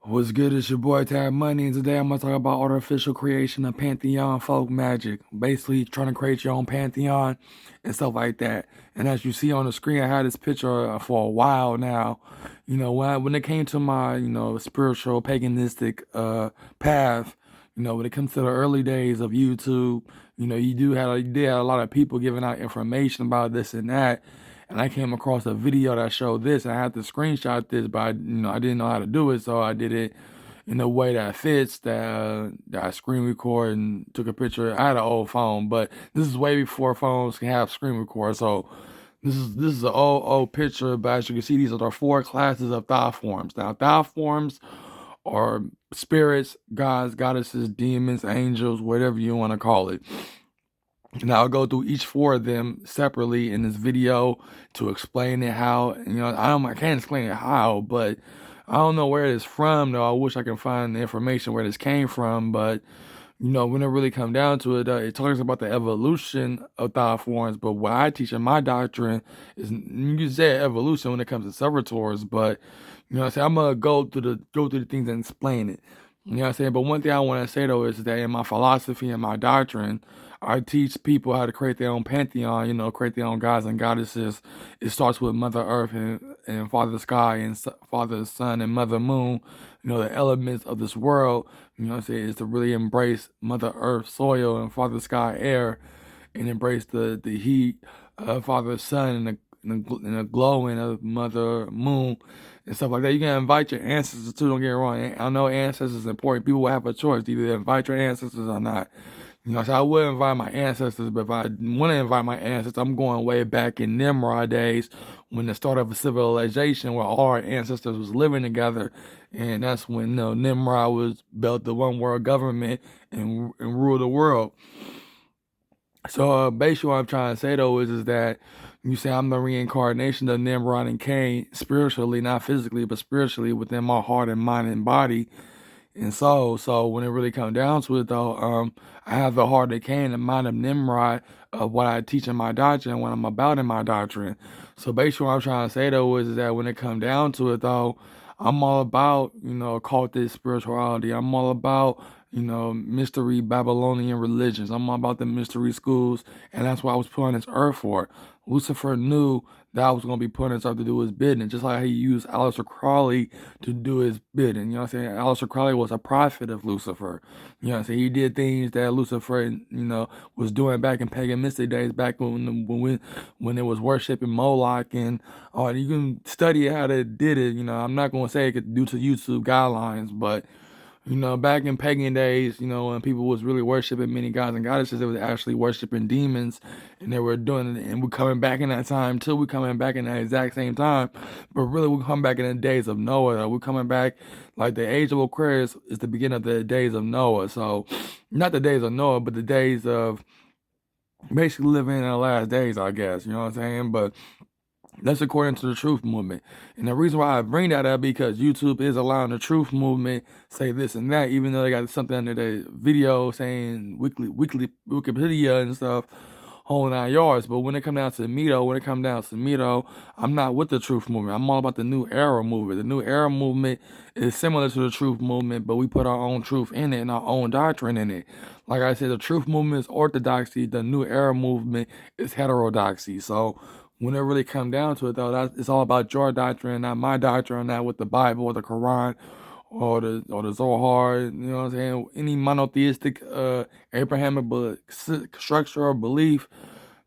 What's good? It's your boy Tab Money, and today I'm gonna talk about artificial creation of Pantheon folk magic. Basically, trying to create your own pantheon and stuff like that. And as you see on the screen, I had this picture for a while now. When it came to my spiritual paganistic path, when it comes to the early days of YouTube, you did have a lot of people giving out information about this and that. And I came across a video that showed this, and I had to screenshot this, but I didn't know how to do it, so I did it in a way that fits. That I screen record and took a picture. I had an old phone, but this is way before phones can have screen record. So this is an old picture, but as you can see, these are the four classes of thought forms. Now, thought forms are spirits, gods, goddesses, demons, angels, whatever you want to call it. And I'll go through each four of them separately in this video to explain it how, I can't explain it how, but I don't know where it's from though. I wish I could find the information where this came from, but when it really come down to it, it talks about the evolution of thought forms, but what I teach in my doctrine is, you can say evolution when it comes to servitors, but I'm gonna go through the things and explain it. You know what I'm saying? But one thing I want to say though is that in my philosophy and my doctrine, I teach people how to create their own pantheon, create their own gods and goddesses. It starts with Mother Earth and Father Sky and Father Sun and Mother Moon, the elements of this world, what I'm saying, is to really embrace Mother Earth soil and Father Sky air and embrace the heat of Father Sun and the glowing of Mother Moon and stuff like that. You can invite your ancestors too, don't get me wrong. I know ancestors is important. People will have a choice to either invite your ancestors or not. So I would invite my ancestors, but if I want to invite my ancestors, I'm going way back in Nimrod days when the start of a civilization where all our ancestors was living together. And that's when Nimrod was built the one world government and ruled the world. So basically what I'm trying to say though is that you say I'm the reincarnation of Nimrod and Cain spiritually, not physically, but spiritually within my heart and mind and body and soul. So when it really comes down to it though, I have the heart of Cain and mind of Nimrod of what I teach in my doctrine, what I'm about in my doctrine. So basically what I'm trying to say though is that when it comes down to it though, I'm all about, occultic spirituality. I'm all about, mystery Babylonian religions. I'm all about the mystery schools, and that's what I was put on this earth for. Lucifer knew that I was going to be put on this earth to do his bidding, just like he used Aleister Crowley to do his bidding. You know what I'm saying? Aleister Crowley was a prophet of Lucifer. You know what I'm saying? He did things that Lucifer, was doing back in pagan mystic days, back when it was worshiping Moloch and you can study how they did it. I'm not going to say it due to YouTube guidelines, but back in pagan days, when people was really worshiping many gods and goddesses, they was actually worshiping demons, and they were doing it. And we're coming back in that time too. We're coming back in that exact same time, but really we're coming back in the days of Noah. We're coming back like the age of Aquarius is the beginning of the days of Noah. So, not the days of Noah, but the days of basically living in the last days, I guess. You know what I'm saying? But that's according to the truth movement. And the reason why I bring that up because YouTube is allowing the truth movement say this and that, even though they got something under the video saying weekly Wikipedia and stuff, whole 9 yards. But when it come down to me though, I'm not with the truth movement. I'm all about the new era movement. The new era movement is similar to the truth movement, but we put our own truth in it and our own doctrine in it. Like I said, the truth movement is orthodoxy. The new era movement is heterodoxy. So when it really come down to it, though, it's all about your doctrine, not my doctrine, not with the Bible or the Quran or the Zohar. You know what I'm saying? Any monotheistic Abrahamic structure or belief.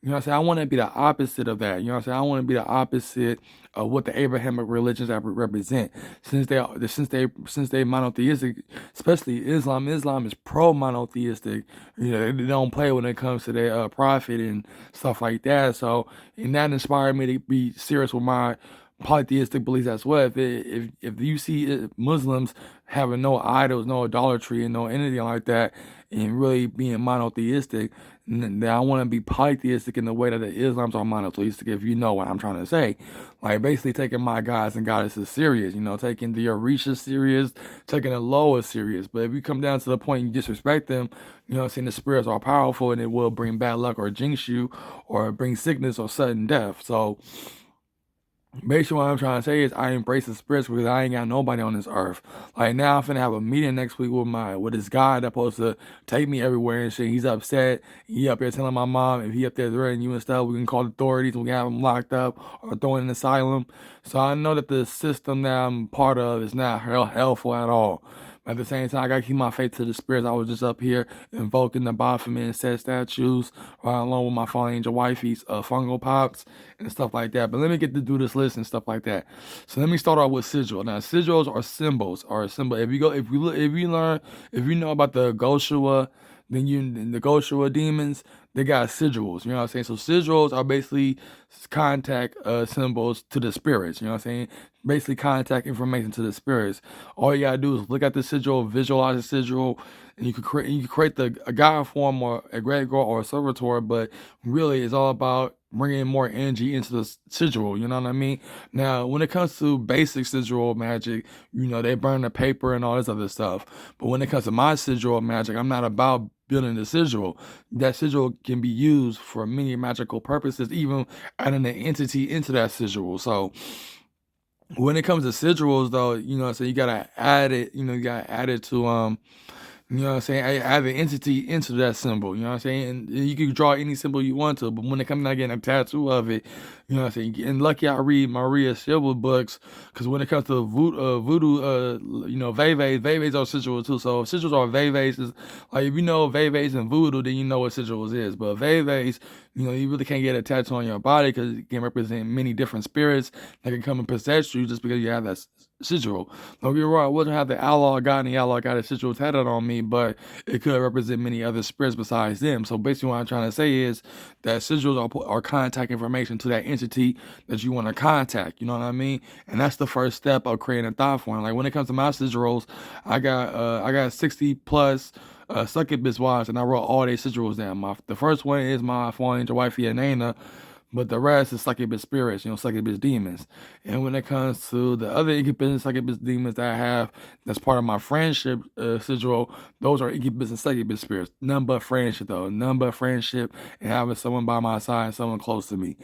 You know what I'm saying? I want to be the opposite of that. You know what I'm saying? I want to be the opposite of what the Abrahamic religions represent. Since they monotheistic, especially Islam. Islam is pro monotheistic. They don't play when it comes to their prophet and stuff like that. So, and that inspired me to be serious with my polytheistic beliefs as well. If you see Muslims having no idols, no idolatry, and no anything like that, and really being monotheistic, then I want to be polytheistic in the way that the Islams are monotheistic. If you know what I'm trying to say, like basically taking my gods and goddesses serious, taking the Orishas serious, taking the Loa serious. But if you come down to the point you disrespect them, saying the spirits are powerful and it will bring bad luck or jinx you or bring sickness or sudden death. So Basically, what I'm trying to say is I embrace the spirits because I ain't got nobody on this earth. Like now, I'm finna have a meeting next week with this guy that's supposed to take me everywhere and shit. He's upset. He up there telling my mom if he up there threatening you and stuff, we can call the authorities. We can have him locked up or thrown in an asylum. So I know that the system that I'm part of is not helpful at all. At the same time, I gotta keep my faith to the spirits. I was just up here invoking the Baphomet and set statues, right along with my fallen angel wifey's fungal pops and stuff like that. But let me get to do this list and stuff like that. So let me start off with sigil. Now, sigils are symbols, or a symbol. If you know about the Goshua, the Goshua demons, they got sigils. You know what I'm saying? So sigils are basically contact symbols to the spirits. You know what I'm saying? Basically contact information to the spirits. All you gotta do is look at the sigil, visualize the sigil, and you can create a god form or a egregor or a servitor. But really, it's all about bringing more energy into the sigil. You know what I mean? Now, when it comes to basic sigil magic, you know they burn the paper and all this other stuff. But when it comes to my sigil magic, I'm not about building the sigil. That sigil can be used for many magical purposes, even adding an entity into that sigil. So when it comes to sigils, though, you know, so you gotta add it. You know, you gotta add it to you know what I'm saying? I add the entity into that symbol. You know what I'm saying? And you can draw any symbol you want to, but when it comes to getting a tattoo of it, you know what I'm saying? And lucky I read Maria Silva books, because when it comes to voodoo, you know, Veves are sigils too. So if sigils are Veves, is like if you know Veves and voodoo, then you know what sigils is. But Veves, you know, you really can't get a tattoo on your body because it can represent many different spirits that can come and possess you just because you have that sigil. Don't get me wrong, I wouldn't have the outlaw god and the outlaw got a sigil tatted on me, but it could represent many other spirits besides them. So basically what I'm trying to say is that sigils are contact information to that entity that you want to contact. You know what I mean? And that's the first step of creating a thought form. Like when it comes to my sigils, I got 60 plus succubus wives, and I wrote all their sigils down. The first one is my fallen angel wifey Nana, but the rest is succubus spirits, you know, succubus demons. And when it comes to the other incubus and succubus demons that I have, that's part of my friendship sigil, those are incubus and succubus spirits. None but friendship, though. None but friendship and having someone by my side, someone close to me.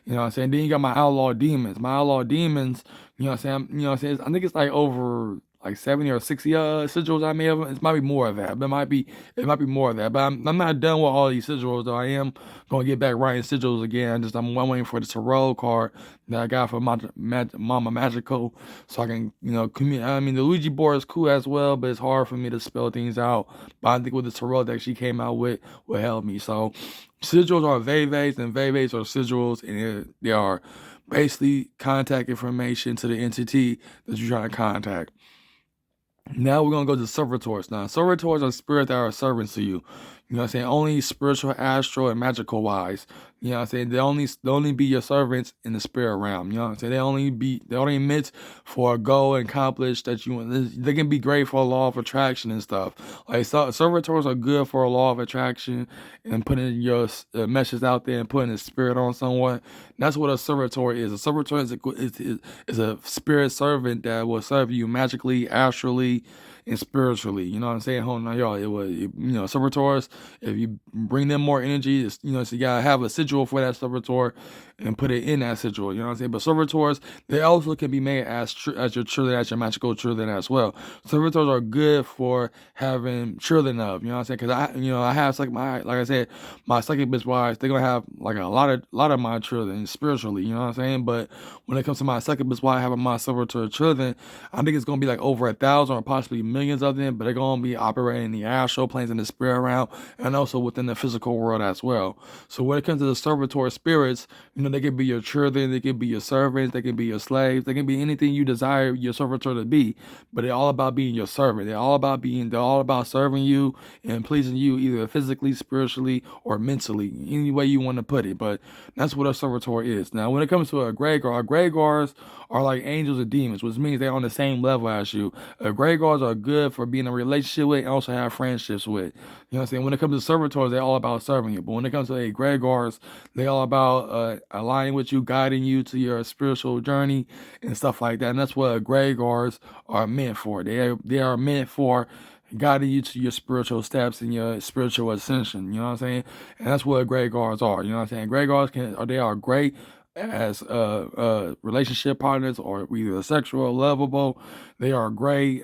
You know what I'm saying? Then you got my outlaw demons. My outlaw demons, you know what I'm saying? You know what I'm saying? I think it's like over like 70 or 60 sigils I may have. It might be more of that, but it might be more of that. But I'm not done with all these sigils though. I am gonna get back writing sigils again. I'm waiting for the tarot card that I got from Mama Magical, so I can, you know, I mean the Luigi board is cool as well, but it's hard for me to spell things out. But I think with the tarot that she came out with will help me. So sigils are Veves and Veves are sigils, and they are basically contact information to the entity that you're trying to contact. Now we're gonna go to servitors. Now, servitors are spirits that are servants to you. You know what I'm saying? Only spiritual, astral, and magical wise. You know what I'm saying? They only be your servants in the spirit realm. You know what I'm saying? They only meant for a goal and accomplish that you want. They can be great for a law of attraction and stuff. Like servitors are good for a law of attraction and putting your message out there and putting a spirit on someone. That's what a servitor is. A servitor is a spirit servant that will serve you magically, astrally, and spiritually. You know what I'm saying? Hold on, y'all. You know, servitors, if you bring them more energy, you know, so you gotta have a sigil for that servitor and put it in that sigil. You know what I'm saying? But servitors, they also can be made as your children, as your magical children as well. Servitors are good for having children of. You know what I'm saying? Because I have like I said, my succubus wives, they're gonna have like a lot of my children spiritually. You know what I'm saying? But when it comes to my succubus wife having my servitor children, I think it's gonna be like over 1,000 or possibly millions of them, but they're gonna be operating in the astral planes in the spirit realm and also within the physical world as well. So when it comes to the servitor spirits, you know, they can be your children, they can be your servants, they can be your slaves, they can be anything you desire your servitor to be, but they're all about being your servant. They're all about serving you and pleasing you either physically, spiritually, or mentally, any way you want to put it. But that's what a servitor is. Now, when it comes to a egregors are like angels and demons, which means they're on the same level as you. Egregors are good for being in a relationship with and also have friendships with. You know what I'm saying? When it comes to servitors, they're all about serving you. But when it comes to egregors, they're all about aligning with you, guiding you to your spiritual journey and stuff like that. And that's what egregors are meant for. They are meant for guiding you to your spiritual steps and your spiritual ascension. You know what I'm saying? And that's what egregors are. You know what I'm saying? Egregors they are great as relationship partners or either sexual or lovable. They are great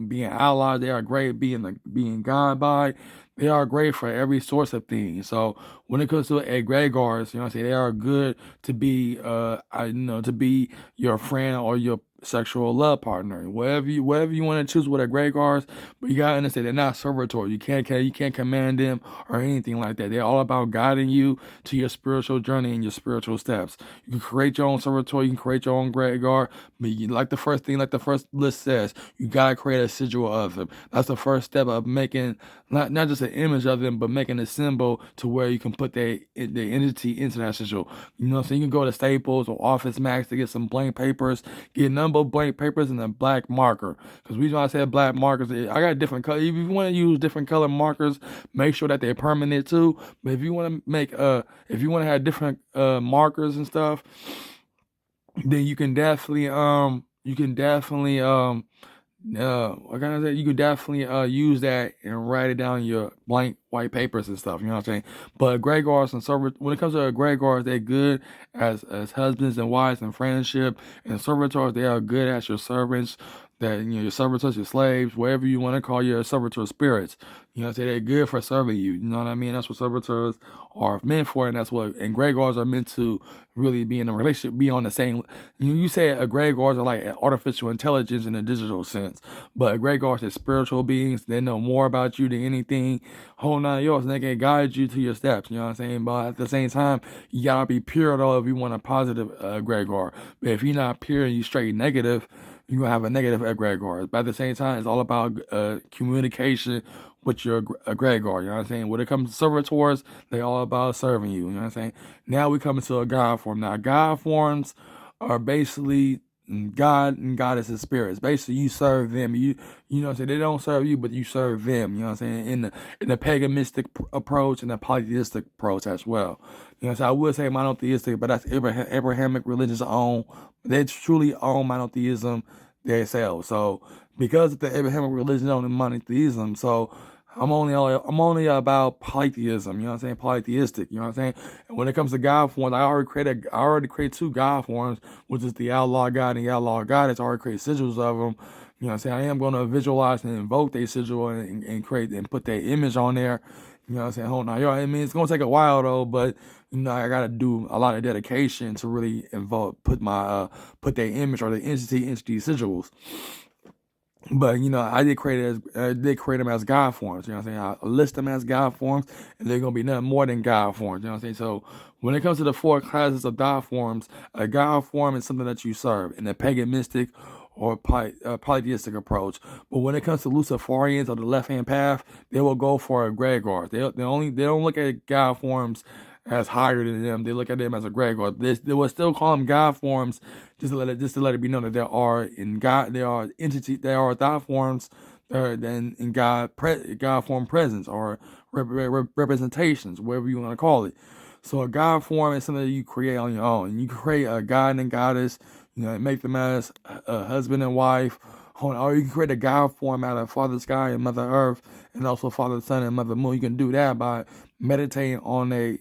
being allies. They are great being God by. They are great for every source of things. So when it comes to egregores, I say they are good to be to be your friend or your sexual love partner. Whatever you want to choose with egregores, but you gotta understand they're not servitor. You can't command them or anything like that. They're all about guiding you to your spiritual journey and your spiritual steps. You can create your own servitor, you can create your own gregor, but like the first list says, you gotta create a sigil of them. That's the first step of making not just an image of them, but making a symbol to where you can put the entity into that sigil. So you can go to Staples or Office Max to get some blank papers, get a number of blank papers and a black marker. Because the reason why I said black markers, I got different colors. If you want to use different color markers, make sure that they're permanent too. But if you want to have different markers and stuff, then what can I say? You could definitely use that and write it down in your blank white papers and stuff. You know what I'm saying? But Gregors and servitors, when it comes to Gregors, they're good as husbands and wives and friendship. And servitors, they are good as your servants. That your servitors, your slaves, whatever you want to call your servitor spirits. You know what I'm saying? They're good for serving you. You know what I mean? That's what servitors are meant for, and that's what and Gregors are meant to really be in a relationship, be on the same. You say Gregors are like artificial intelligence in a digital sense, but Gregors are spiritual beings. They know more about you than anything. Whole nine yards, and they can guide you to your steps. You know what I'm saying? But at the same time, you gotta be pure though if you want a positive Gregor. But if you're not pure and you straight negative, you're gonna have a negative egregore. But at the same time, it's all about communication with your egregore. You know what I'm saying? When it comes to servitors, they all about serving you. You know what I'm saying? Now we come into a God form. Now God forms are basically God and goddesses spirits. Basically, you serve them. You know what I'm saying? They don't serve you, but you serve them. You know what I'm saying? In the paganistic approach and the polytheistic approach as well. So I would say monotheistic, but that's Abrahamic religions own. They truly own monotheism themselves. So because of the Abrahamic religion own monotheism, so I'm only about polytheism. You know what I'm saying? Polytheistic. You know what I'm saying? And when it comes to God forms, I already created two God forms, which is the outlaw God and the outlaw goddess. I already created sigils of them. You know what I'm saying? I am going to visualize and invoke their sigil and create and put their image on there. You know what I'm saying? Hold on. I mean, it's going to take a while though, but I got to do a lot of dedication to really invoke, put their image or the entity sigils. But I did create them as God forms. You know what I'm saying? I list them as God forms, and they're gonna be nothing more than God forms. You know what I'm saying? So when it comes to the four classes of God forms, a God form is something that you serve in the pagan mystic or polytheistic approach. But when it comes to Luciferians or the left hand path, they will go for a Gregor. They don't look at God forms as higher than them. They look at them as a Gregor. They will still call them God forms, just to let it be known that there are entities, there are thought forms that are then in God form presence or representations, whatever you want to call it. So a God form is something that you create on your own. And you can create a God and goddess, make them as a husband and wife. Or you can create a God form out of Father Sky and Mother Earth, and also Father Sun and Mother Moon. You can do that by meditating on a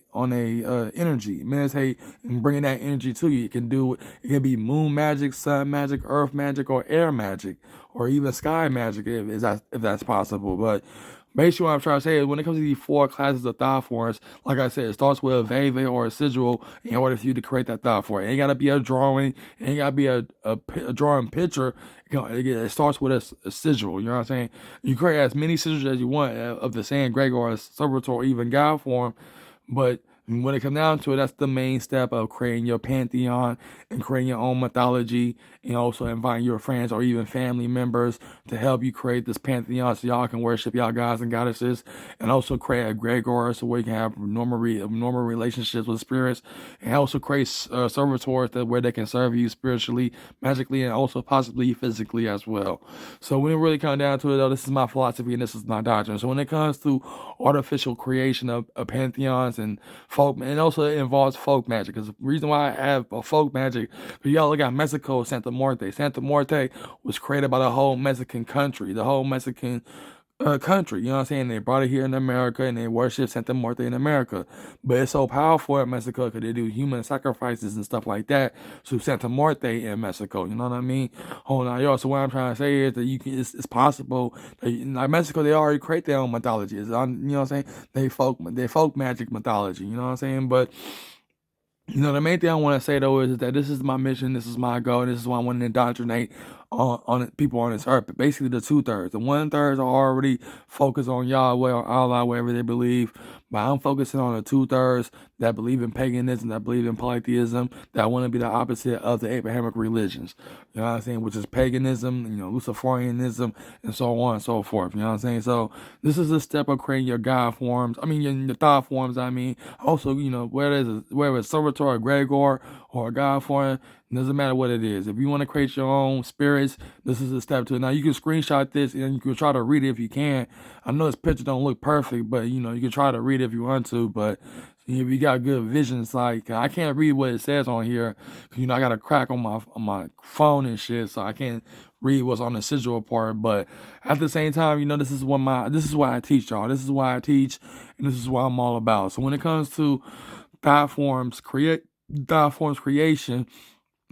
energy, meditate and bringing that energy to you. It can be moon magic, sun magic, earth magic, or air magic, or even sky magic if that's possible. But basically, what I'm trying to say is when it comes to these four classes of thought forms, like I said, it starts with a vave or a sigil in order for you to create that thought form. It ain't got to be a drawing. It ain't got to be a drawing picture. It starts with a sigil. You know what I'm saying? You create as many sigils as you want of the same Gregor or servitor or even God form. But when it comes down to it, that's the main step of creating your pantheon and creating your own mythology, and also inviting your friends or even family members to help you create this pantheon so y'all can worship y'all gods and goddesses, and also create a Gregor so we can have normal relationships with spirits, and also create servitors where they can serve you spiritually, magically, and also possibly physically as well. So when it really comes down to it, though, this is my philosophy and this is my doctrine. So when it comes to artificial creation of pantheons and folk, and also it involves folk magic. Because the reason why I have a folk magic, because y'all look at Mexico, Santa Muerte. Santa Muerte was created by the whole Mexican country, the whole Mexican country. You know what I'm saying? They brought it here in America and they worship Santa Muerte in America. But it's so powerful in Mexico because they do human sacrifices and stuff like that to Santa Muerte in Mexico. You know what I mean? Hold on, yo. So what I'm trying to say is that it's possible that, like Mexico, they already create their own mythology. You know what I'm saying? They folk magic mythology. You know what I'm saying? But the main thing I want to say though is that this is my mission, this is my goal, this is why I want to indoctrinate people on this earth. But basically, the 2/3, the 1/3 are already focused on Yahweh or Allah, whatever they believe. But I'm focusing on the 2/3 that believe in paganism, that believe in polytheism, that want to be the opposite of the Abrahamic religions. You know what I'm saying? Which is paganism, Luciferianism, and so on and so forth. You know what I'm saying? So this is a step of creating your God forms. I mean, your thought forms. I mean, also, whether it's Salvatore or Gregor or a God form, it doesn't matter what it is. If you want to create your own spirits, this is a step to it. Now you can screenshot this and you can try to read it if you can. I know this picture don't look perfect, but you can try to read it if you want to. But if you got good vision, it's like I can't read what it says on here. I got a crack on my phone and shit, so I can't read what's on the sigil part. But at the same time, this is what I teach y'all. This is why I teach, and this is what I'm all about. So when it comes to thought forms creation,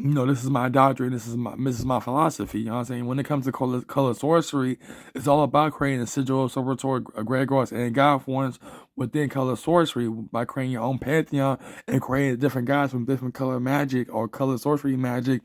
this is my doctrine, this is my philosophy. You know what I'm saying? When it comes to color sorcery, it's all about creating a sigil, Salvatore, egregores, and God forms within color sorcery by creating your own pantheon and creating different gods from different color magic or color sorcery magic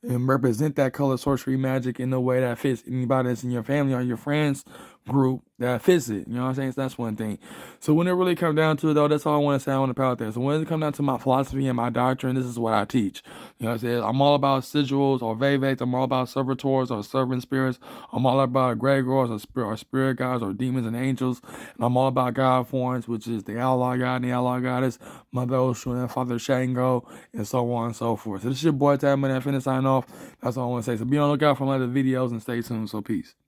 and represent that color sorcery magic in a way that fits anybody that's in your family or your friends group that fits it. You know what I'm saying? So that's one thing. So when it really comes down to it, though, that's all I want to say on the power there. So when it comes down to my philosophy and my doctrine, this is what I teach. You know what I'm saying? I'm all about sigils or vevets. I'm all about servitors or servant spirits. I'm all about egregores or spirit gods or demons and angels. And I'm all about God forms, which is the Allah God and the Allah Goddess, Mother Oshun and Father Shango, and so on and so forth. So this is your boy Tab, and I'm finna sign off. That's all I want to say. So be on the lookout for my other videos and stay tuned. So peace.